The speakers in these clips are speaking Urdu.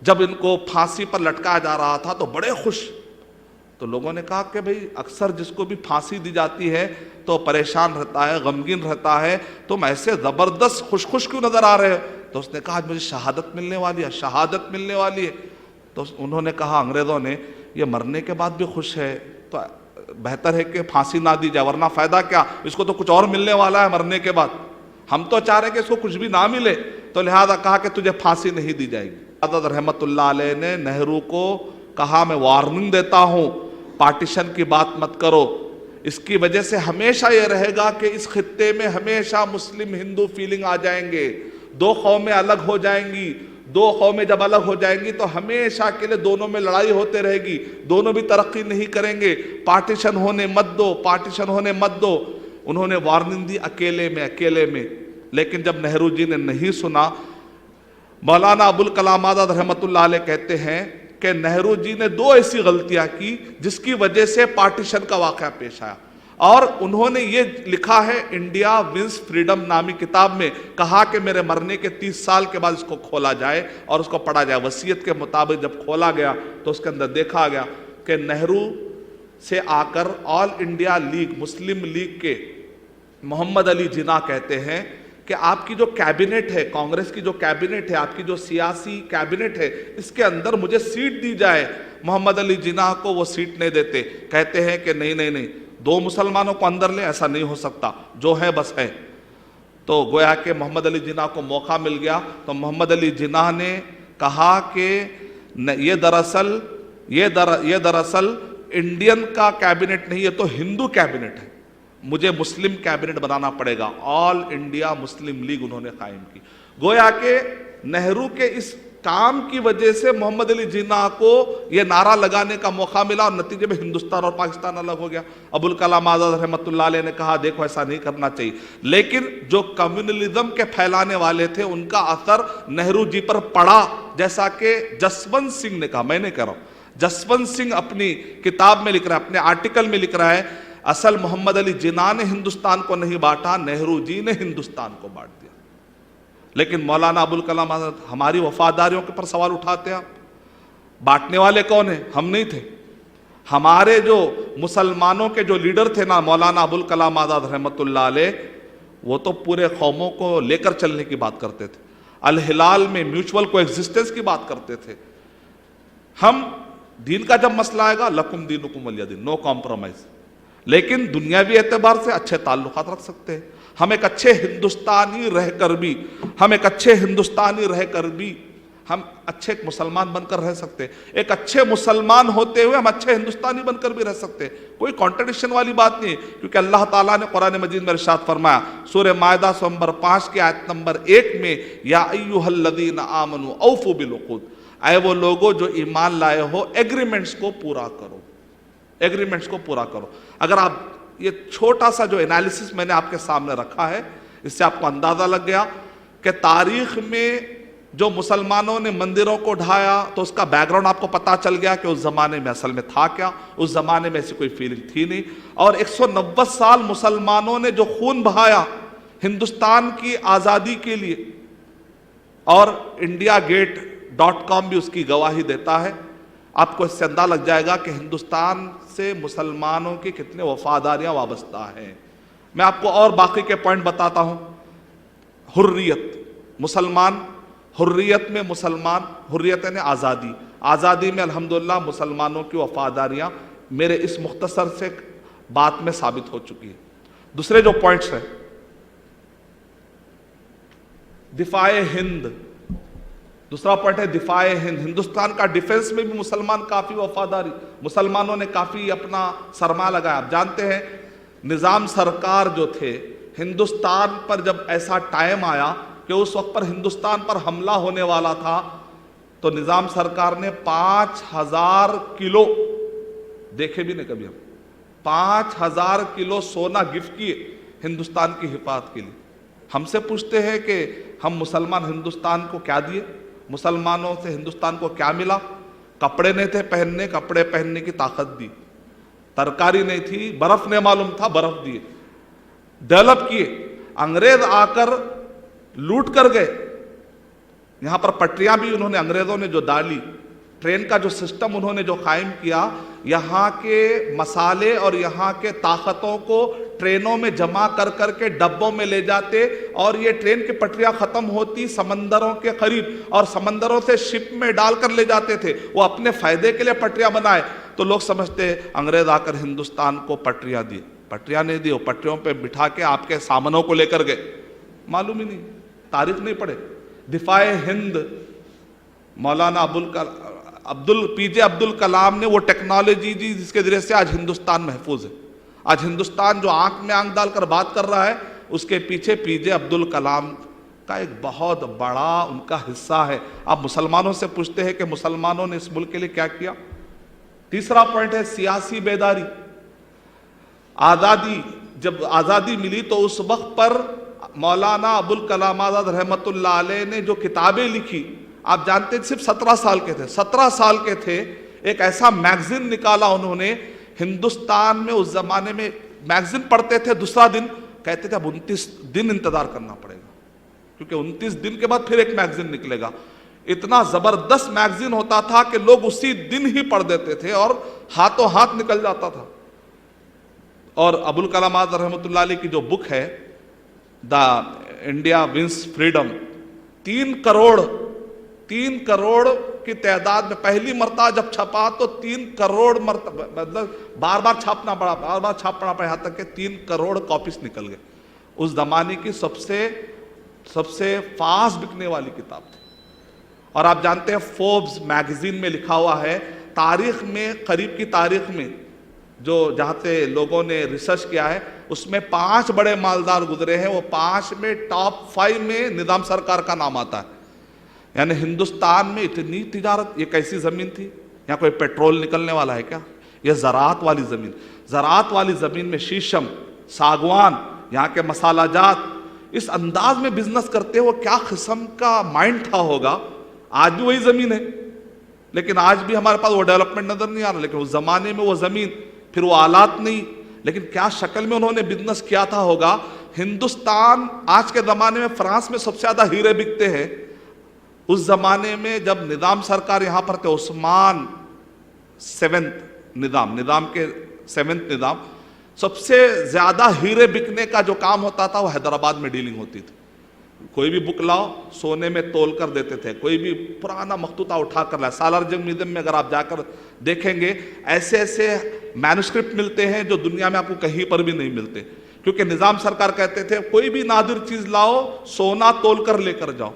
جب ان کو پھانسی پر لٹکایا جا رہا تھا تو بڑے خوش. تو لوگوں نے کہا کہ بھئی اکثر جس کو بھی پھانسی دی جاتی ہے تو پریشان رہتا ہے, غمگین رہتا ہے, تم ایسے زبردست خوش خوش کیوں نظر آ رہے ہو؟ تو اس نے کہا آج مجھے شہادت ملنے والی ہے, شہادت ملنے والی ہے. تو انہوں نے کہا, انگریزوں نے, یہ مرنے کے بعد بھی خوش ہے تو بہتر ہے کہ پھانسی نہ دی جائے, ورنہ فائدہ کیا, اس کو تو کچھ اور ملنے والا ہے مرنے کے بعد, ہم تو چاہ رہے ہیں کہ اس کو کچھ بھی نہ ملے. تو لہذا کہا کہ تجھے پھانسی نہیں دی جائے گی. حضرت رحمت اللہ علیہ نے نہرو کو کہا, میں وارننگ دیتا ہوں, پارٹیشن کی بات مت کرو, اس کی وجہ سے ہمیشہ یہ رہے گا کہ اس خطے میں ہمیشہ مسلم ہندو فیلنگ آ جائیں گے, دو قومیں الگ ہو جائیں گی, دو قومیں جب الگ ہو جائیں گی تو ہمیشہ کے لیے دونوں میں لڑائی ہوتے رہے گی, دونوں بھی ترقی نہیں کریں گے, پارٹیشن ہونے مت دو, پارٹیشن ہونے مت دو. انہوں نے وارننگ دی اکیلے میں. لیکن جب نہرو جی نے نہیں سنا, مولانا ابوالکلام آزاد رحمت اللہ علیہ کہتے ہیں کہ نہرو جی نے دو ایسی غلطیاں کی جس کی وجہ سے پارٹیشن کا واقعہ پیش آیا. اور انہوں نے یہ لکھا ہے انڈیا ونس فریڈم نامی کتاب میں, کہا کہ میرے مرنے کے 30 سال کے بعد اس کو کھولا جائے اور اس کو پڑھا جائے. وصیت کے مطابق جب کھولا گیا تو اس کے اندر دیکھا گیا کہ نہرو سے آ کر آل انڈیا لیگ, مسلم لیگ کے محمد علی جناح کہتے ہیں کہ آپ کی جو کیبنٹ ہے, کانگریس کی جو کیبنٹ ہے, آپ کی جو سیاسی کیبنٹ ہے, اس کے اندر مجھے سیٹ دی جائے. محمد علی جناح کو وہ سیٹ نہیں دیتے, کہتے ہیں کہ نہیں, دو مسلمانوں کو اندر لیں, ایسا نہیں ہو سکتا, جو ہے بس ہے. تو گویا کہ محمد علی جناح کو موقع مل گیا. تو محمد علی جناح نے کہا کہ یہ دراصل انڈین کا کیبنٹ نہیں, یہ تو ہندو کیبنٹ ہے, مجھے مسلم کیبنٹ بنانا پڑے گا. آل انڈیا مسلم لیگ انہوں نے قائم کی. گویا کہ نہرو کے اس کام کی وجہ سے محمد علی جناح کو یہ نعرہ لگانے کا موقع ملا اور نتیجے میں ہندوستان اور پاکستان الگ ہو گیا. ابوالکلام آزاد رحمت اللہ علیہ نے کہا دیکھو ایسا نہیں کرنا چاہیے. لیکن جو کمیونلزم کے پھیلانے والے تھے ان کا اثر نہرو جی پر پڑا, جیسا کہ جسونت سنگھ نے کہا, میں نہیں کہہ رہا ہوں, جسونت سنگھ اپنی کتاب میں لکھ رہا ہے, اپنے آرٹیکل میں لکھ رہا ہے, اصل محمد علی جناح نے ہندوستان کو نہیں بانٹا, نہرو جی نے ہندوستان کو بانٹ دیا. لیکن مولانا ابوالکلام آزاد ہماری وفاداریوں کے پر سوال اٹھاتے ہیں. بانٹنے والے کون ہیں؟ ہم نہیں تھے. ہمارے جو مسلمانوں کے جو لیڈر تھے نا, مولانا ابوالکلام آزاد رحمت اللہ علیہ, وہ تو پورے قوموں کو لے کر چلنے کی بات کرتے تھے, الہلال میں میوچول کو ایگزسٹنس کی بات کرتے تھے. ہم دین کا جب مسئلہ آئے گا, لکم دینکم ولی دین, نو کمپرومائز. لیکن دنیاوی اعتبار سے اچھے تعلقات رکھ سکتے ہیں. ہم ایک اچھے ہندوستانی رہ کر بھی ہم اچھے ایک مسلمان بن کر رہ سکتے ہیں. ایک اچھے مسلمان ہوتے ہوئے ہم اچھے ہندوستانی بن کر بھی رہ سکتے ہیں. کوئی کانٹرڈکشن والی بات نہیں ہے, کیونکہ اللہ تعالیٰ نے قرآن مجید میں ارشاد فرمایا سورہ مائدہ نمبر 5 کی آیت نمبر 1 میں, یا ایھا الذین آمنوا اوفوا بالعقود, اے وہ لوگوں جو ایمان لائے ہو ایگریمنٹس کو پورا کرو, ایگریمنٹس کو پورا کرو. اگر آپ یہ چھوٹا سا جو انالیسس میں نے آپ کے سامنے رکھا ہے, اس سے آپ کو اندازہ لگ گیا کہ تاریخ میں جو مسلمانوں نے مندروں کو ڈھایا تو اس کا بیک گراؤنڈ آپ کو پتا چل گیا کہ اس زمانے میں اصل میں تھا کیا. اس زمانے میں ایسی کوئی فیلنگ تھی نہیں. اور 190 سال مسلمانوں نے جو خون بہایا ہندوستان کی آزادی کے لیے, اور indiagate.com بھی اس کی گواہی دیتا ہے. آپ کو اس سے اندازہ لگ جائے گا کہ ہندوستان سے مسلمانوں کی کتنے وفاداریاں وابستہ ہیں. میں آپ کو اور باقی کے پوائنٹ بتاتا ہوں. حریت, مسلمان حریت میں, مسلمان حریت یعنی آزادی, آزادی میں الحمدللہ مسلمانوں کی وفاداریاں میرے اس مختصر سے بات میں ثابت ہو چکی ہے. دوسرے جو پوائنٹس ہیں, دفاع ہند, دوسرا پوائنٹ ہے دفاع ہند. ہندوستان کا ڈیفنس میں بھی مسلمان کافی وفاداری, مسلمانوں نے کافی اپنا سرمایہ لگایا. آپ جانتے ہیں نظام سرکار جو تھے, ہندوستان پر جب ایسا ٹائم آیا کہ اس وقت پر ہندوستان پر حملہ ہونے والا تھا, تو نظام سرکار نے 5000 کلو, دیکھے بھی نہیں کبھی ہم, 5000 کلو سونا گفٹ کیے ہندوستان کی حفاظت کے لیے. ہم سے پوچھتے ہیں کہ ہم مسلمان ہندوستان کو کیا دیے, مسلمانوں سے ہندوستان کو کیا ملا؟ کپڑے نہیں تھے پہننے, کپڑے پہننے کی طاقت دی. ترکاری نہیں تھی, برف نہیں معلوم تھا, برف دیے. ڈیولپ کیے. انگریز آ کر لوٹ کر گئے, یہاں پر پٹریاں بھی انہوں نے انگریزوں نے جو ڈالی، ٹرین کا جو سسٹم انہوں نے جو قائم کیا، یہاں کے مسالے اور یہاں کے طاقتوں کو ٹرینوں میں جمع کر کر کے ڈبوں میں لے جاتے، اور یہ ٹرین کی پٹریاں ختم ہوتی سمندروں کے قریب، اور سمندروں سے شپ میں ڈال کر لے جاتے تھے، وہ اپنے فائدے کے لیے پٹریاں بنائے۔ تو لوگ سمجھتے انگریز آ کر ہندوستان کو پٹریاں دی، پٹریاں نہیں دی، وہ پٹریوں پہ بٹھا کے آپ کے سامنوں کو لے کر گئے، معلوم ہی نہیں، تاریخ نہیں پڑھے۔ دفاع ہند، مولانا پی جے عبد الکلام نے وہ ٹیکنالوجی دی جس کے ذریعے سے آج ہندوستان محفوظ ہے۔ آج ہندوستان جو آنکھ میں آنکھ ڈال کر بات کر رہا ہے، اس کے پیچھے پی جے عبد الکلام کا ایک بہت بڑا ان کا حصہ ہے۔ آپ مسلمانوں سے پوچھتے ہیں کہ مسلمانوں نے اس ملک کے لیے کیا کیا؟ تیسرا پوائنٹ ہے سیاسی بیداری۔ جب آزادی ملی تو اس وقت پر مولانا ابوالکلام آزاد رحمۃ اللہ علیہ نے جو کتابیں لکھی، آپ جانتے ہیں صرف 17 سال کے تھے، 17 سال کے تھے، ایک ایسا میگزین نکالا انہوں نے ہندوستان میں۔ اس زمانے میں میگزین پڑھتے تھے، دوسرا دن کہتے تھے اب 29 دن انتظار کرنا پڑے گا، کیونکہ 29 دن کے بعد پھر ایک میگزین نکلے گا۔ اتنا زبردست میگزین ہوتا تھا کہ لوگ اسی دن ہی پڑھ دیتے تھے اور ہاتھوں ہاتھ نکل جاتا تھا۔ اور ابوالکلام آزاد رحمۃ اللہ علیہ کی جو بک ہے دا انڈیا ونس فریڈم، 3 کروڑ کی تعداد میں پہلی مرتبہ جب چھپا تو 3 کروڑ مرتبہ، مطلب بار بار چھاپنا پڑا، یہاں تک کہ 3 کروڑ کاپیز نکل گئے۔ اس زمانے کی سب سے فاسٹ بکنے والی کتاب تھی۔ اور آپ جانتے ہیں فوربس میگزین میں لکھا ہوا ہے، تاریخ میں، قریب کی تاریخ میں جو جہاں سے لوگوں نے ریسرچ کیا ہے، اس میں 5 بڑے مالدار گزرے ہیں، وہ 5 میں ٹاپ 5 میں نظام سرکار کا نام آتا ہے۔ یعنی ہندوستان میں اتنی تجارت، یہ کیسی زمین تھی؟ یہاں کوئی پیٹرول نکلنے والا ہے کیا؟ یہ زراعت والی زمین، زراعت والی زمین میں شیشم، ساگوان، یہاں کے مسالہ جات، اس انداز میں بزنس کرتے ہو، کیا قسم کا مائنڈ تھا ہوگا۔ آج بھی وہی زمین ہے، لیکن آج بھی ہمارے پاس وہ ڈیولپمنٹ نظر نہیں آ رہا، لیکن اس زمانے میں وہ زمین، پھر وہ آلات نہیں، لیکن کیا شکل میں انہوں نے بزنس کیا تھا ہوگا۔ ہندوستان آج کے زمانے میں فرانس میں سب سے زیادہ ہیرے بکتے ہیں، اس زمانے میں جب نظام سرکار یہاں پر تھے، عثمان 7th نظام کے 7th نظام، سب سے زیادہ ہیرے بکنے کا جو کام ہوتا تھا وہ حیدرآباد میں ڈیلنگ ہوتی تھی۔ کوئی بھی بک لاؤ سونے میں تول کر دیتے تھے، کوئی بھی پرانا مخطوطہ اٹھا کر لائے۔ سالار جنگ میوزیم میں اگر آپ جا کر دیکھیں گے، ایسے مینوسکرپٹ ملتے ہیں جو دنیا میں آپ کو کہیں پر بھی نہیں ملتے، کیونکہ نظام سرکار کہتے تھے کوئی بھی نادر چیز لاؤ سونا تول کر لے کر جاؤ۔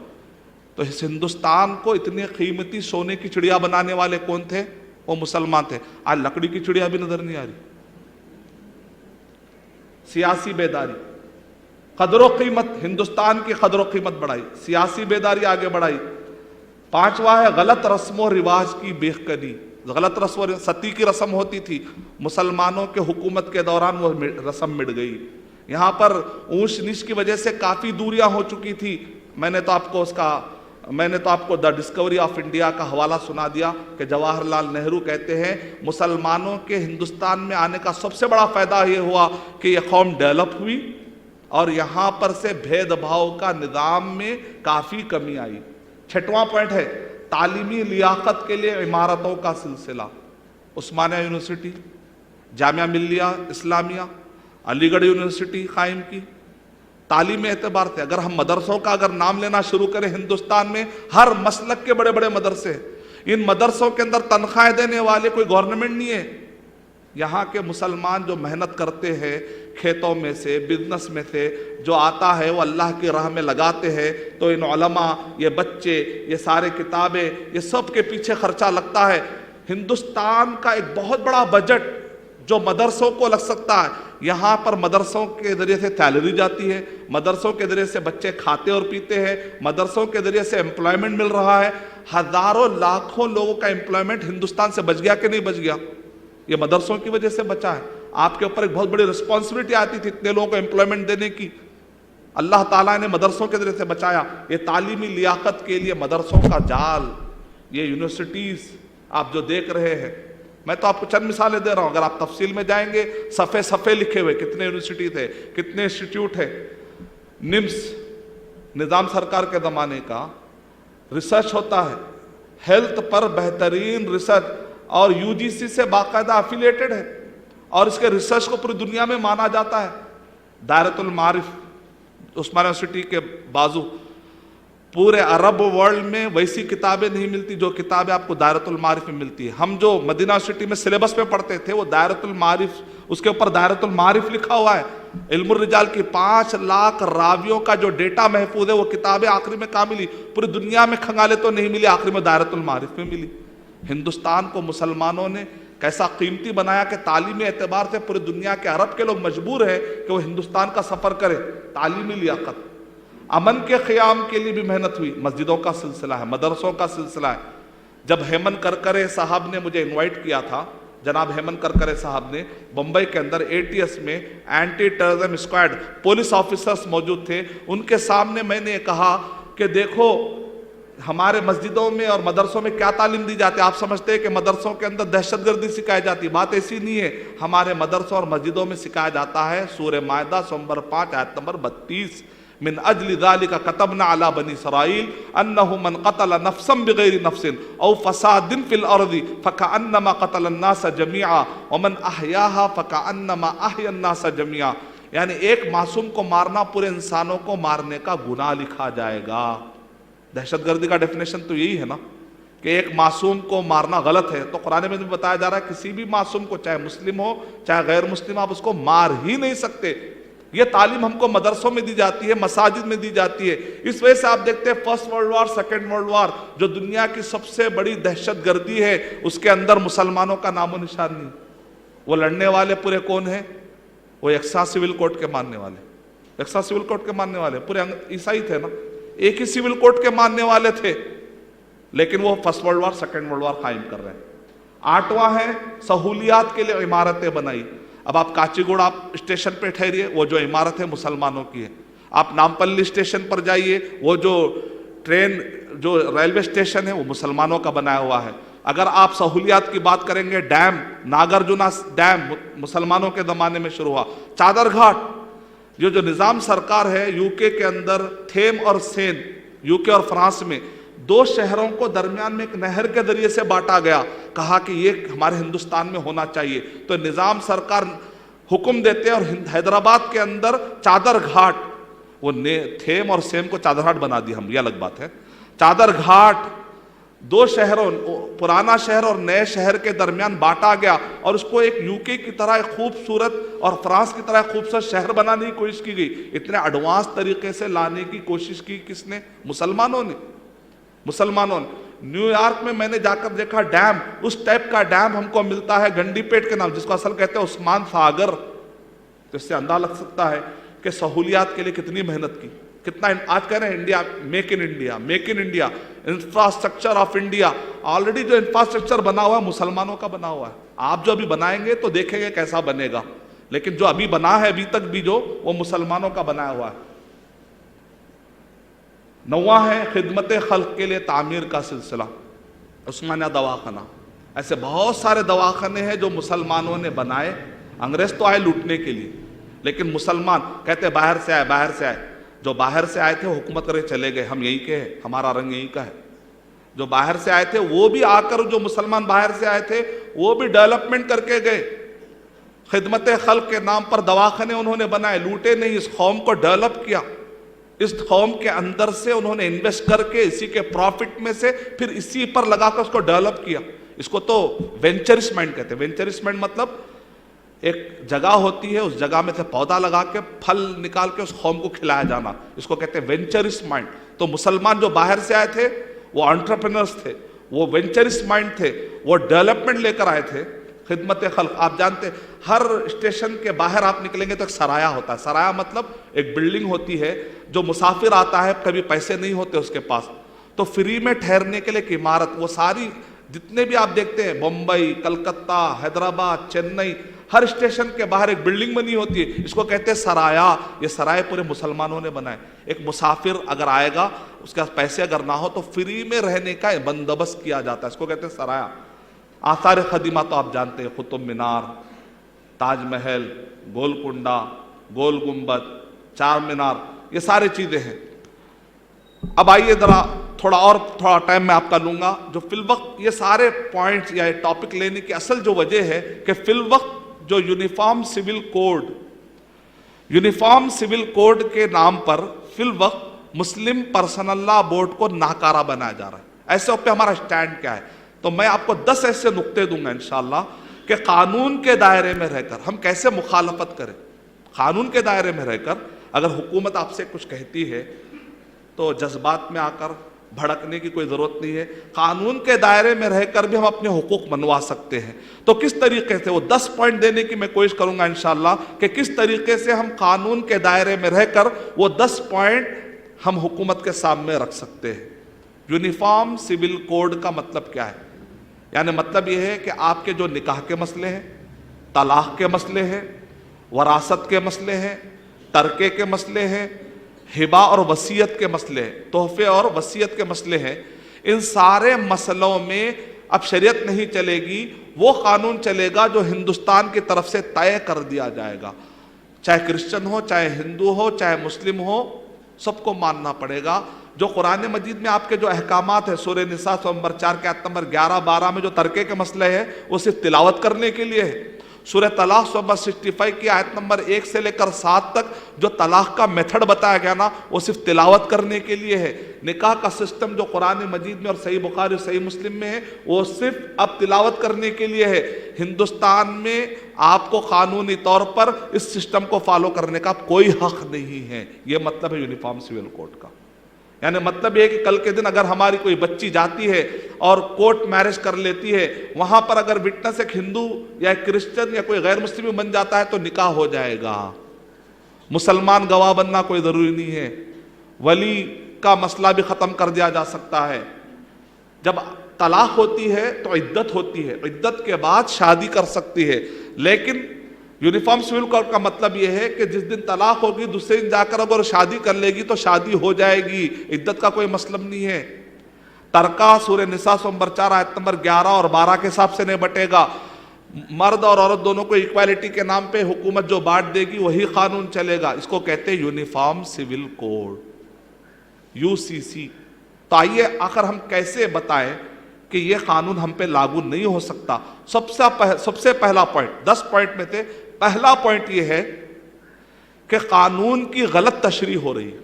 تو اس ہندوستان کو اتنی قیمتی سونے کی چڑیا بنانے والے کون تھے؟ وہ مسلمان تھے۔ آج لکڑی کی چڑیا بھی نظر نہیں آ رہی۔ سیاسی بیداری، قدر و قیمت، ہندوستان کی قدر و قیمت بڑھائی، سیاسی بیداری آگے بڑھائی۔ 5واں ہے غلط رسم و رواج کی بےخبری۔ غلط رسم و ستی کی رسم ہوتی تھی، مسلمانوں کے حکومت کے دوران وہ رسم مٹ گئی۔ یہاں پر اونچ نیچ کی وجہ سے کافی دوریاں ہو چکی تھی۔ میں نے تو آپ کو دا ڈسکوری آف انڈیا کا حوالہ سنا دیا کہ جواہر لال نہرو کہتے ہیں مسلمانوں کے ہندوستان میں آنے کا سب سے بڑا فائدہ یہ ہوا کہ یہ قوم ڈیولپ ہوئی اور یہاں پر سے بھید بھاؤ کا نظام میں کافی کمی آئی۔ 6واں پوائنٹ ہے تعلیمی لیاقت کے لیے عمارتوں کا سلسلہ۔ عثمانیہ یونیورسٹی، جامعہ ملیہ اسلامیہ، علی گڑھ یونیورسٹی قائم کی۔ تعلیم اعتبار سے اگر ہم مدرسوں کا اگر نام لینا شروع کریں، ہندوستان میں ہر مسلک کے بڑے بڑے مدرسے ہیں۔ ان مدرسوں کے اندر تنخواہیں دینے والے کوئی گورنمنٹ نہیں ہے۔ یہاں کے مسلمان جو محنت کرتے ہیں، کھیتوں میں سے، بزنس میں سے جو آتا ہے وہ اللہ کی راہ میں لگاتے ہیں، تو ان علماء، یہ بچے، یہ سارے کتابیں، یہ سب کے پیچھے خرچہ لگتا ہے۔ ہندوستان کا ایک بہت بڑا بجٹ جو مدرسوں کو لگ سکتا ہے، یہاں پر مدرسوں کے ذریعے سے سیلری جاتی ہے، مدرسوں کے ذریعے سے بچے کھاتے اور پیتے ہیں، مدرسوں کے ذریعے سے امپلائمنٹ مل رہا ہے۔ ہزاروں لاکھوں لوگوں کا امپلائمنٹ ہندوستان سے بچ گیا کہ نہیں بچ گیا؟ یہ مدرسوں کی وجہ سے بچا ہے۔ آپ کے اوپر ایک بہت بڑی رسپانسبلٹی آتی تھی اتنے لوگوں کو امپلائمنٹ دینے کی، اللہ تعالیٰ نے مدرسوں کے ذریعے سے بچایا۔ یہ تعلیمی لیاقت کے لیے مدرسوں کا جال، یہ یونیورسٹیز آپ جو دیکھ رہے ہیں، میں تو آپ کو چند مثالیں دے رہا ہوں، اگر آپ تفصیل میں جائیں گے صفحے لکھے ہوئے، کتنے یونیورسٹی تھے، کتنے انسٹیٹیوٹ ہے۔ نمس نظام سرکار کے زمانے کا، ریسرچ ہوتا ہے، ہیلتھ پر بہترین ریسرچ، اور UGC سے باقاعدہ افیلیٹڈ ہے، اور اس کے ریسرچ کو پوری دنیا میں مانا جاتا ہے۔ دائرۃ المعارف عثمان یونیورسٹی کے بازو، پورے عرب ورلڈ میں ویسی کتابیں نہیں ملتی جو کتابیں آپ کو دائرۃ المعارف میں ملتی ہے۔ ہم جو مدینہ یونیورسٹی میں سلیبس میں پڑھتے تھے وہ دائرۃ المعارف، اس کے اوپر دائرۃ المعارف لکھا ہوا ہے۔ علم الرجال کی 5 لاکھ راویوں کا جو ڈیٹا محفوظ ہے، وہ کتابیں آخری میں کہاں ملی؟ پوری دنیا میں کھنگالے تو نہیں ملی، آخری میں دائرۃ المعارف میں ملی۔ ہندوستان کو مسلمانوں نے کیسا قیمتی بنایا کہ تعلیمی اعتبار سے پوری دنیا کے عرب کے لوگ مجبور ہیں کہ وہ ہندوستان کا سفر کرے۔ تعلیمی لیاقت، امن کے قیام کے لیے بھی محنت ہوئی، مسجدوں کا سلسلہ ہے، مدرسوں کا سلسلہ ہے۔ جب ہیمن کرکرے صاحب نے مجھے انوائٹ کیا تھا، جناب ہیمن کرکرے صاحب نے، بمبئی کے اندر ATS میں anti terrorism squad police officers موجود تھے، ان کے سامنے میں نے کہا کہ دیکھو ہمارے مسجدوں میں اور مدرسوں میں کیا تعلیم دی جاتی ہے؟ آپ سمجھتے ہیں کہ مدرسوں کے اندر دہشت گردی سکھائی جاتی ہے، بات ایسی نہیں ہے۔ ہمارے مدرسوں اور مسجدوں میں سکھایا جاتا ہے سورہ مائدہ نمبر 5 آیت نمبر 32، من اجل ذلك كتبنا على بني اسرائيل انه من قتل نفسا بغير نفس او فساد في الارض فكانما قتل الناس جميعا ومن احياها فكانما احيا الناس جميعا، یعنی ایک معصوم کو مارنا پورے انسانوں کو مارنے کا گناہ لکھا جائے گا۔ دہشت گردی کا ڈیفینیشن تو یہی ہے نا کہ ایک معصوم کو مارنا غلط ہے، تو قرآن میں بھی بتایا جا رہا ہے کسی بھی معصوم کو، چاہے مسلم ہو چاہے غیر مسلم، آپ اس کو مار ہی نہیں سکتے۔ یہ تعلیم ہم کو مدرسوں میں دی جاتی ہے، مساجد میں دی جاتی ہے۔ اس وجہ سے آپ دیکھتے ہیں first world war, second world war, جو دنیا کی سب سے بڑی دہشت گردی ہے، اس کے اندر مسلمانوں کا نام و نشان نہیں۔ وہ لڑنے والے پورے کون ہیں؟ وہ یکساں سول کوڈ کے ماننے والے، یکساں سول کوڈ کے ماننے والے پورے عیسائی تھے نا، ایک ہی سول کوڈ کے ماننے والے تھے، لیکن وہ first world war second world war قائم کر رہے ہیں۔ 8واں ہے سہولیات کے لیے عمارتیں بنائی۔ اب آپ کاچی گوڑ آپ اسٹیشن پہ ٹھہریے، وہ جو عمارت ہے مسلمانوں کی ہے۔ آپ نامپلی اسٹیشن پر جائیے، وہ جو ٹرین جو ریلوے اسٹیشن ہے وہ مسلمانوں کا بنایا ہوا ہے۔ اگر آپ سہولیات کی بات کریں گے، ڈیم ناگرجنا ڈیم مسلمانوں کے زمانے میں شروع ہوا۔ چادر گھاٹ، یہ جو نظام سرکار ہے UK کے اندر، تھیم اور سین، UK اور فرانس میں 2 شہروں کو درمیان میں ایک نہر کے ذریعے سے بانٹا گیا، کہا کہ یہ ہمارے ہندوستان میں ہونا چاہیے، تو نظام سرکار حکم دیتے اور حیدرآباد کے اندر چادر گھاٹ، وہ تھیم اور سیم کو چادر گھاٹ بنا دی ہم، یہ الگ بات ہے۔ چادر گھاٹ 2 شہروں، پرانا شہر اور نئے شہر کے درمیان بانٹا گیا، اور اس کو ایک UK کی طرح ایک خوبصورت اور فرانس کی طرح خوبصورت شہر بنانے کی کوشش کی گئی۔ اتنے ایڈوانس طریقے سے لانے کی کوشش کی کس نے؟ مسلمانوں نے۔ مسلمانوں نے نیو یارک میں میں نے جا کر دیکھا ڈیم، اس ٹائپ کا ڈیم ہم کو ملتا ہے گنڈی پیٹ کے نام، جس کو اصل کہتے ہیں عثمان ساگر۔ تو اس سے اندازہ لگ سکتا ہے کہ سہولیات کے لیے کتنی محنت کی، کتنا آج کہہ رہے ہیں India make in India, make in India, infrastructure of India. Already جو انفراسٹرکچر بنا ہوا ہے مسلمانوں کا بنا ہوا ہے۔ آپ جو ابھی بنائیں گے تو دیکھیں گے کیسا بنے گا، لیکن جو ابھی بنا ہے ابھی تک بھی جو، وہ مسلمانوں کا بنایا ہوا ہے۔ 9واں ہے خدمت خلق کے لیے تعمیر کا سلسلہ، عثمانیہ دواخانہ۔ ایسے بہت سارے دواخانے ہیں جو مسلمانوں نے بنائے۔ انگریز تو آئے لوٹنے کے لیے، لیکن مسلمان کہتے باہر سے آئے، باہر سے آئے۔ جو باہر سے آئے تھے حکومت کرے چلے گئے، ہم یہی کے ہیں، ہمارا رنگ یہی کا ہے۔ جو باہر سے آئے تھے وہ بھی آ کر، جو مسلمان باہر سے آئے تھے وہ بھی ڈیولپمنٹ کر کے گئے۔ خدمت خلق کے نام پر دواخانے انہوں نے بنائے، لوٹے نہیں، اس قوم کو ڈیولپ کیا۔ اس قوم کے اندر سے انہوں نے انویسٹ کر کے اسی کے پروفٹ میں سے پھر اسی پر لگا کر اس کو ڈیولپ کیا۔ اس کو تو وینچرسمنٹ کہتے ہیں۔ وینچرسمنٹ مطلب ایک جگہ ہوتی ہے، اس جگہ میں سے پودا لگا کے پھل نکال کے اس قوم کو کھلایا جانا، اس کو کہتے ہیں وینچرس مائنڈ۔ تو مسلمان جو باہر سے آئے تھے وہ انٹرپرینرز تھے، وہ وینچرس مائنڈ تھے، وہ ڈیولپمنٹ لے کر آئے تھے۔ خدمت خلق، آپ جانتے ہیں ہر اسٹیشن کے باہر آپ نکلیں گے تو ایک سرایہ ہوتا ہے۔ سرایہ مطلب ایک بلڈنگ ہوتی ہے، جو مسافر آتا ہے کبھی پیسے نہیں ہوتے اس کے پاس، تو فری میں ٹھہرنے کے لیے ایک عمارت، وہ ساری جتنے بھی آپ دیکھتے ہیں بمبئی، کلکتہ، حیدرآباد، چنئی، ہر اسٹیشن کے باہر ایک بلڈنگ بنی ہوتی ہے، اس کو کہتے ہیں سرایہ۔ یہ سرائے پورے مسلمانوں نے بنائے۔ ایک مسافر اگر آئے گا، اس کے پاس پیسے اگر نہ ہو تو فری میں رہنے کا بندوبست کیا جاتا ہے، اس کو کہتے ہیں سرایہ۔ آثار قدیمہ تو آپ جانتے ہیں، قطب مینار، تاج محل، گولکنڈہ، گول گنبد، چار مینار، یہ سارے چیزیں ہیں۔ اب آئیے ذرا تھوڑا ٹائم میں آپ کا لوں گا. جو فی الوقت یہ سارے پوائنٹس یا ٹاپک لینے کی اصل جو وجہ ہے کہ فی الوقت جو یونیفارم سول کوڈ کے نام پر فی الوقت مسلم پرسنل لا بورڈ کو ناکارہ بنایا جا رہا ہے. ایسے وقت پہ ہمارا سٹینڈ کیا ہے؟ تو میں آپ کو 10 ایسے نقطے دوں گا انشاءاللہ کہ قانون کے دائرے میں رہ کر ہم کیسے مخالفت کریں. قانون کے دائرے میں رہ کر اگر حکومت آپ سے کچھ کہتی ہے تو جذبات میں آ کر بھڑکنے کی کوئی ضرورت نہیں ہے. قانون کے دائرے میں رہ کر بھی ہم اپنے حقوق منوا سکتے ہیں. تو کس طریقے سے وہ 10 پوائنٹ دینے کی میں کوشش کروں گا انشاءاللہ کہ کس طریقے سے ہم قانون کے دائرے میں رہ کر وہ 10 پوائنٹ ہم حکومت کے سامنے رکھ سکتے ہیں. یونیفارم سول کوڈ کا مطلب کیا ہے؟ یعنی مطلب یہ ہے کہ آپ کے جو نکاح کے مسئلے ہیں، طلاق کے مسئلے ہیں، وراثت کے مسئلے ہیں، ترکے کے مسئلے ہیں، ہبہ اور وصیت کے مسئلے ہیں، تحفے اور وصیت کے مسئلے ہیں، ان سارے مسئلوں میں اب شریعت نہیں چلے گی، وہ قانون چلے گا جو ہندوستان کی طرف سے طے کر دیا جائے گا. چاہے کرسچن ہو، چاہے ہندو ہو، چاہے مسلم ہو، سب کو ماننا پڑے گا. جو قرآن مجید میں آپ کے جو احکامات ہیں، سورہ نساء نمبر 4 کے آیت نمبر 11-12 میں جو ترکے کے مسئلے ہیں وہ صرف تلاوت کرنے کے لیے ہے. سورہ طلاق نمبر 65 کی آیت نمبر 1 سے لے کر 7 تک جو طلاق کا میتھڈ بتایا گیا نا وہ صرف تلاوت کرنے کے لیے ہے. نکاح کا سسٹم جو قرآن مجید میں اور صحیح بخاری اور صحیح مسلم میں ہے وہ صرف اب تلاوت کرنے کے لیے ہے. ہندوستان میں آپ کو قانونی طور پر اس سسٹم کو فالو کرنے کا کوئی حق نہیں ہے. یہ مطلب ہے یونیفارم سول کوڈ کا. یعنی مطلب یہ ہے کہ کل کے دن اگر ہماری کوئی بچی جاتی ہے اور کورٹ میرج کر لیتی ہے، وہاں پر اگر وٹنس ایک ہندو یا ایک کرسچن یا کوئی غیر مسلم بن جاتا ہے تو نکاح ہو جائے گا. مسلمان گواہ بننا کوئی ضروری نہیں ہے. ولی کا مسئلہ بھی ختم کر دیا جا سکتا ہے. جب طلاق ہوتی ہے تو عدت ہوتی ہے، عدت کے بعد شادی کر سکتی ہے. لیکن یونیفارم سول کوڈ کا مطلب یہ ہے کہ جس دن طلاق ہوگی دوسرے دن جا کر اگر شادی کر لے گی تو شادی ہو جائے گی، عدت کا کوئی مطلب نہیں ہے. ترکہ سورہ نساء نمبر 4 آیت نمبر 11 اور 12 کے حساب سے نہیں بٹے گا. مرد اور عورت دونوں کو ایکوالٹی کے نام پہ حکومت جو بانٹ دے گی وہی قانون چلے گا. اس کو کہتے ہیں یونیفارم سول کوڈ، UCC. تو آئیے آخر ہم کیسے بتائیں کہ یہ قانون ہم پہ لاگو نہیں ہو سکتا. سب سے پہلا پوائنٹ 10 پوائنٹ میں تھے، پہلا پوائنٹ یہ ہے کہ قانون کی غلط تشریح ہو رہی ہے.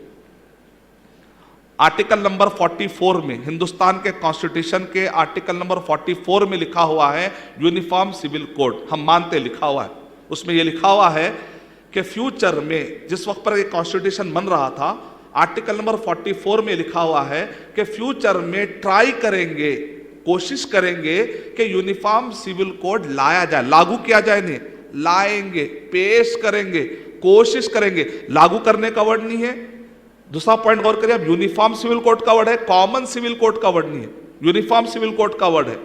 آرٹیکل نمبر 44 میں، ہندوستان کے کانسٹیٹیوشن کے آرٹیکل نمبر 44 میں لکھا ہوا ہے یونیفارم سول کوڈ. ہم مانتے لکھا ہوا ہے. اس میں یہ لکھا ہوا ہے کہ فیوچر میں جس وقت پر یہ کانسٹیٹیوشن بن رہا تھا، آرٹیکل نمبر 44 میں لکھا ہوا ہے کہ فیوچر میں ٹرائی کریں گے، کوشش کریں گے کہ یونیفارم سول کوڈ لایا جائے، لاگو کیا جائے. نہیں، لائیں گے، پیش کریں گے، کوشش کریں گے. لاگو کرنے کا ورڈ نہیں ہے. دوسرا پوائنٹ غور کریے، اب یونیفارم سول کوڈ کا ورڈ ہے، کامن سول کوڈ کا ورڈ نہیں ہے، یونیفارم سول کوڈ کا ورڈ ہے.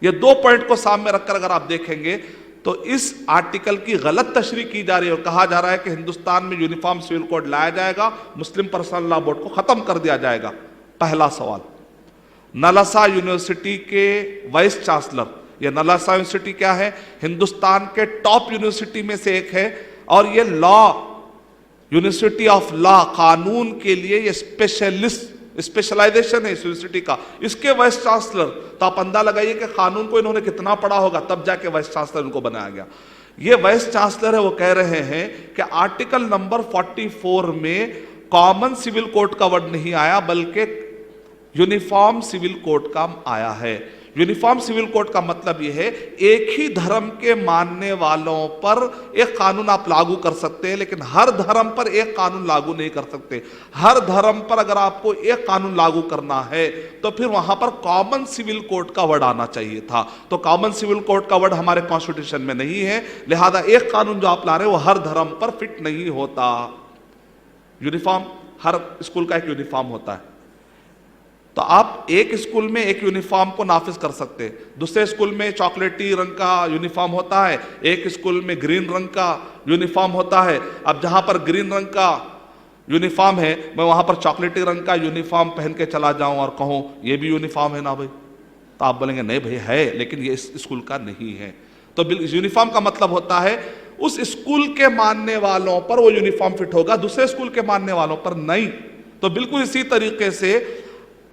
یہ 2 پوائنٹ کو سامنے رکھ کر اگر آپ دیکھیں گے تو اس آرٹیکل کی غلط تشریح کی جا رہی ہے اور کہا جا رہا ہے کہ ہندوستان میں یونیفارم سول کوڈ لایا جائے گا، مسلم پرسنل لا بورڈ کو ختم کر دیا جائے گا. پہلا سوال، نلسا یونیورسٹی کے وائس چانسلر، یہ نلسا یونیورسٹی کیا ہے؟ ہندوستان کے ٹاپ یونیورسٹی میں سے ایک ہے اور یہ لا یونیورسٹی آف لا، قانون کے لیے یہ اسپیشلائزیشن ہے اس یونیورسٹی کا. اس کے وائس چانسلر، تو آپ اندازہ لگائیے کہ قانون کو انہوں نے کتنا پڑھا ہوگا تب جا کے وائس چانسلر ان کو بنایا گیا. یہ وائس چانسلر ہے، وہ کہہ رہے ہیں کہ آرٹیکل نمبر 44 میں کامن سول کوڈ کا ورڈ نہیں آیا بلکہ یونیفارم سول کوڈ کا آیا ہے. یونیفارم سول کوڈ کا مطلب یہ ہے ایک ہی دھرم کے ماننے والوں پر ایک قانون آپ لاگو کر سکتے ہیں لیکن ہر دھرم پر ایک قانون لاگو نہیں کر سکتے. ہر دھرم پر اگر آپ کو ایک قانون لاگو کرنا ہے تو پھر وہاں پر کامن سول کوڈ کا ورڈ آنا چاہیے تھا. تو کامن سول کوڈ کا ورڈ ہمارے کانسٹیٹیوشن میں نہیں ہے، لہذا ایک قانون جو آپ لا رہے ہیں وہ ہر دھرم پر فٹ نہیں ہوتا. یونیفارم ہر اسکول کا ایک یونیفارم ہوتا ہے، تو آپ ایک اسکول میں ایک یونیفارم کو نافذ کر سکتے ہیں. دوسرے اسکول میں چاکلیٹی رنگ کا یونیفارم ہوتا ہے، ایک اسکول میں گرین رنگ کا یونیفارم ہوتا ہے. اب جہاں پر گرین رنگ کا یونیفارم ہے میں وہاں پر چاکلیٹی رنگ کا یونیفارم پہن کے چلا جاؤں اور کہوں یہ بھی یونیفارم ہے نا بھائی، تو آپ بولیں گے نہیں بھائی ہے لیکن یہ اس اسکول کا نہیں ہے. تو یونیفارم کا مطلب ہوتا ہے اس اسکول کے ماننے والوں پر وہ یونیفارم فٹ ہوگا، دوسرے اسکول کے ماننے والوں پر نہیں. تو بالکل اسی طریقے سے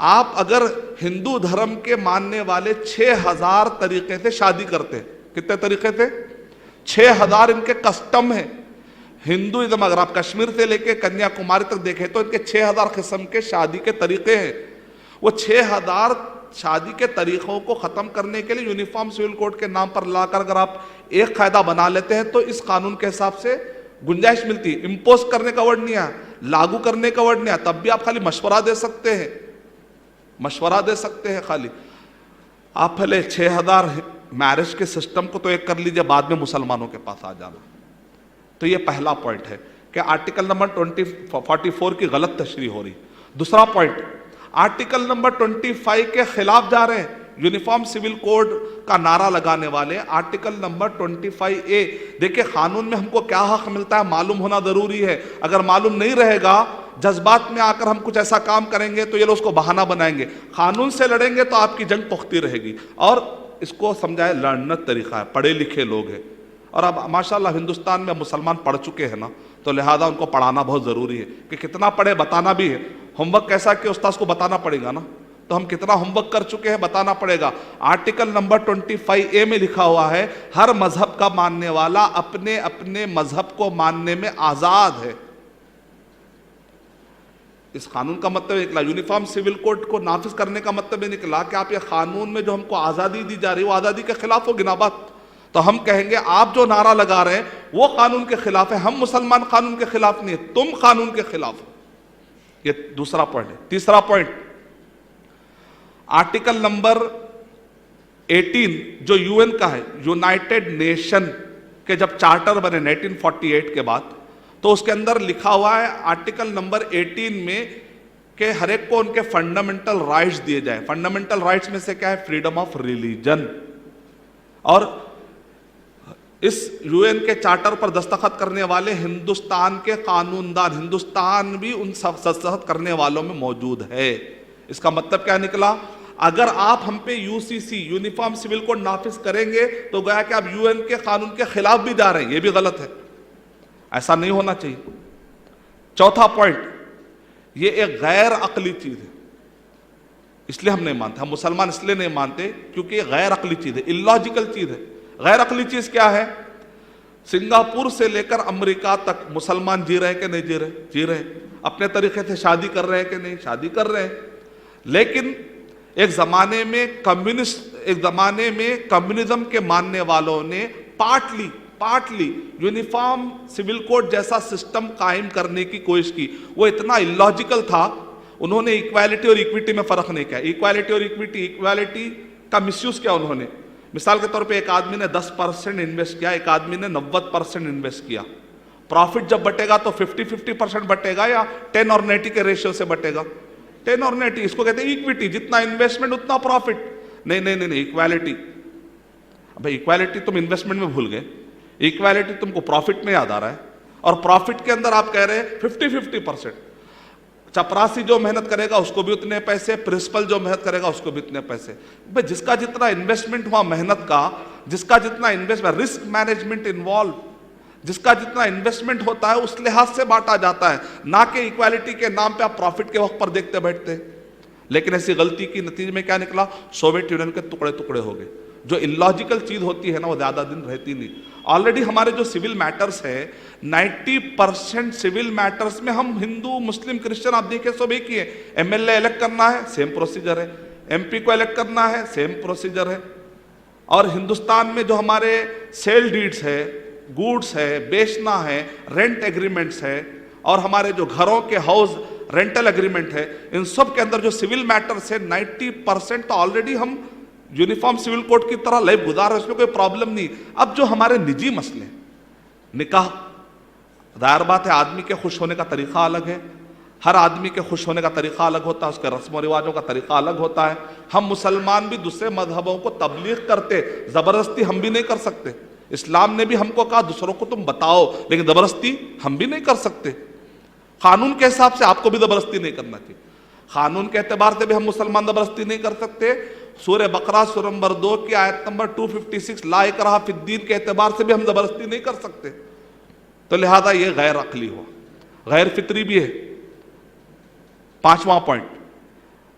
آپ اگر ہندو دھرم کے ماننے والے 6000 طریقے سے شادی کرتے ہیں. کتنے طریقے تھے؟ 6000 ان کے کسٹم ہیں. ہندوازم اگر آپ کشمیر سے لے کے کنیا کماری تک دیکھیں تو ان کے 6000 قسم کے شادی کے طریقے ہیں. وہ 6000 شادی کے طریقوں کو ختم کرنے کے لیے یونیفارم سول کوڈ کے نام پر لا کر اگر آپ ایک قاعدہ بنا لیتے ہیں تو اس قانون کے حساب سے گنجائش ملتی ہے. امپوز کرنے کا ورڈ نہیں آیا, لاگو کرنے کا ورڈ نہیں آیا, تب بھی آپ خالی مشورہ دے سکتے ہیں, مشورہ دے سکتے ہیں خالی. آپ پہلے 6000 میرج کے سسٹم کو تو ایک کر لیجئے, بعد میں مسلمانوں کے پاس آ جانا. تو یہ پہلا پوائنٹ ہے کہ آرٹیکل نمبر 44 کی غلط تشریح ہو رہی. دوسرا پوائنٹ, آرٹیکل نمبر 25 کے خلاف جا رہے ہیں. یونیفارم سول کوڈ کا نعرہ لگانے والے آرٹیکل نمبر 25A. دیکھیں قانون میں ہم کو کیا حق ملتا ہے معلوم ہونا ضروری ہے. اگر معلوم نہیں رہے گا, جذبات میں آ کر ہم کچھ ایسا کام کریں گے تو یہ لوگ اس کو بہانہ بنائیں گے. قانون سے لڑیں گے تو آپ کی جنگ پختی رہے گی. اور اس کو سمجھائے لڑنا طریقہ ہے, پڑھے لکھے لوگ ہیں. اور اب ماشاءاللہ ہندوستان میں مسلمان پڑھ چکے ہیں نا, تو لہذا ان کو پڑھانا بہت ضروری ہے. کہ کتنا پڑھے بتانا بھی ہے. ہوم ورک کیسا کہ استاذ کو بتانا پڑے گا نا, تو ہم کتنا ہوم ورک کر چکے ہیں بتانا پڑے گا. آرٹیکل نمبر 25A میں لکھا ہوا ہے ہر مذہب کا ماننے والا اپنے اپنے مذہب کو ماننے میں آزاد ہے. اس قانون کا مطلب نکلا, یونیفارم سول کوڈ کو نافذ کرنے کا مطلب یہ نکلا کہ آپ یہ قانون میں جو ہم کو آزادی دی جا رہی ہے وہ آزادی کے خلاف ہوگی نا بات. تو ہم کہیں گے آپ جو نعرہ لگا رہے ہیں وہ قانون کے خلاف ہے, ہم مسلمان قانون کے خلاف نہیں ہے, تم قانون کے خلاف ہو. یہ دوسرا پوائنٹ ہے. تیسرا پوائنٹ, آرٹیکل نمبر 18 جو UN کا ہے, یونائٹڈ نیشن کے جب چارٹر بنے 1948 کے بعد, تو اس کے اندر لکھا ہوا ہے آرٹیکل نمبر 18 میں کہ ہر ایک کو ان کے فنڈامنٹل رائٹس دیے جائیں. فنڈامنٹل رائٹس میں سے کیا ہے؟ Freedom of religion. اور اس UN کے چارٹر پر دستخط کرنے والے ہندوستان کے قانون دان, ہندوستان بھی ان دستخط کرنے والوں میں موجود ہے. اس کا مطلب کیا نکلا؟ اگر آپ ہم پہ UCC یونیفارم سول کوڈ نافذ کریں گے تو گویا کہ آپ UN کے قانون کے خلاف بھی جا رہے ہیں. یہ بھی غلط ہے, ایسا نہیں ہونا چاہیے. چوتھا پوائنٹ, یہ ایک غیر عقلی چیز ہے, اس لیے ہم نہیں مانتے. ہم مسلمان اس لیے نہیں مانتے کیونکہ یہ غیر عقلی چیز ہے, اللاجیکل چیز ہے. غیر عقلی چیز کیا ہے؟ سنگاپور سے لے کر امریکہ تک مسلمان جی رہے ہیں کہ نہیں جی رہے؟ جی رہے ہیں. اپنے طریقے سے شادی کر رہے ہیں کہ نہیں؟ شادی کر رہے ہیں. لیکن ایک زمانے میں کمیونزم کے ماننے والوں نے پارٹلی یونیفارم سول کوڈ جیسا سسٹم قائم کرنے کی کوشش کی. وہ اتنا اللاجیکل تھا, انہوں نے ایکویلٹی اور ایکویٹی میں فرق نہیں کیا. ایکویلٹی اور ایکویلٹی کا مس یوز کیا انہوں نے. مثال کے طور پہ ایک آدمی نے 10% انویسٹ کیا, ایک آدمی نے 90% انویسٹ کیا. پروفٹ جب بٹے گا تو 50% بٹے گا یا 10 اور 90 کے ریشیو سے بٹے گا؟ 10 اور 90. اس کو کہتے ہیں ایکویٹی, جتنا انویسٹمنٹ اتنا پروفٹ. نہیں, ایکویلٹی. بھائی ایکویلٹی تم انویسٹمنٹ میں بھول گئے, ایکویلٹی تم کو پروفٹ میں یاد آ رہا ہے. اور پروفٹ کے اندر آپ کہہ رہے ہیں 50%. چپراسی جو محنت کرے گا اس کو بھی اتنے پیسے, پرنسپل جو محنت کرے گا اس کو بھی اتنے پیسے. بھائی جس کا جتنا انویسٹمنٹ ہوا محنت کا, جس کا جتنا انویسٹمنٹ, رسک مینجمنٹ انوالو, جس کا جتنا انویسٹمنٹ ہوتا ہے اس لحاظ سے بانٹا جاتا ہے, نہ کہ ایکویلٹی کے نام پہ آپ پروفٹ کے وقت پر دیکھتے بیٹھتے. لیکن ایسی غلطی کی نتیجے میں کیا نکلا؟ سوویت یونین کے ٹکڑے ہو گئے. جو اللاجیکل چیز ہوتی ہے نا وہ زیادہ دن رہتی نہیں. آلریڈی ہمارے جو سول میٹرز ہے 90% سول میٹرز میں ہم ہندو مسلم کرسچن آپ دیکھیں سب ایک ہی ہے. MLA الیکٹ کرنا ہے سیم پروسیجر ہے, MP کو الیکٹ کرنا ہے سیم پروسیجر ہے. اور ہندوستان میں جو ہمارے سیل ڈیڈز ہے, گوڈز ہے, بیچنا ہے, رینٹ ایگریمنٹس ہے, اور ہمارے جو گھروں کے ہاؤس رینٹل ایگریمنٹ ہے, ان سب کے اندر جو سول میٹرز ہے 90% تو آلریڈی ہم یونیفارم سول کوڈ کی طرح لائف گزار رہے, اس میں کوئی پرابلم نہیں. اب جو ہمارے نجی مسئلے, نکاح, ظاہر بات ہے آدمی کے خوش ہونے کا طریقہ الگ ہے, ہر آدمی کے خوش ہونے کا طریقہ الگ ہوتا ہے, اس کے رسم و رواجوں کا طریقہ الگ ہوتا ہے. ہم مسلمان بھی دوسرے مذہبوں کو تبلیغ کرتے, زبردستی ہم بھی نہیں کر سکتے. اسلام نے بھی ہم کو کہا دوسروں کو تم بتاؤ, لیکن زبردستی ہم بھی نہیں کر سکتے. قانون کے حساب سے آپ کو بھی زبردستی نہیں کرنا چاہیے. قانون کے اعتبار سے بھی ہم مسلمان زبردستی نہیں کر سکتے. سورہ بقرہ سورہ نمبر 2 کی آیت نمبر 256 لا اکراہ فی الدین کے اعتبار سے بھی ہم زبردستی نہیں کر سکتے. تو لہذا یہ غیر عقلی ہوا, غیر فطری بھی ہے. 5واں پوائنٹ,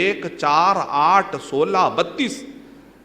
1 4 8 16 32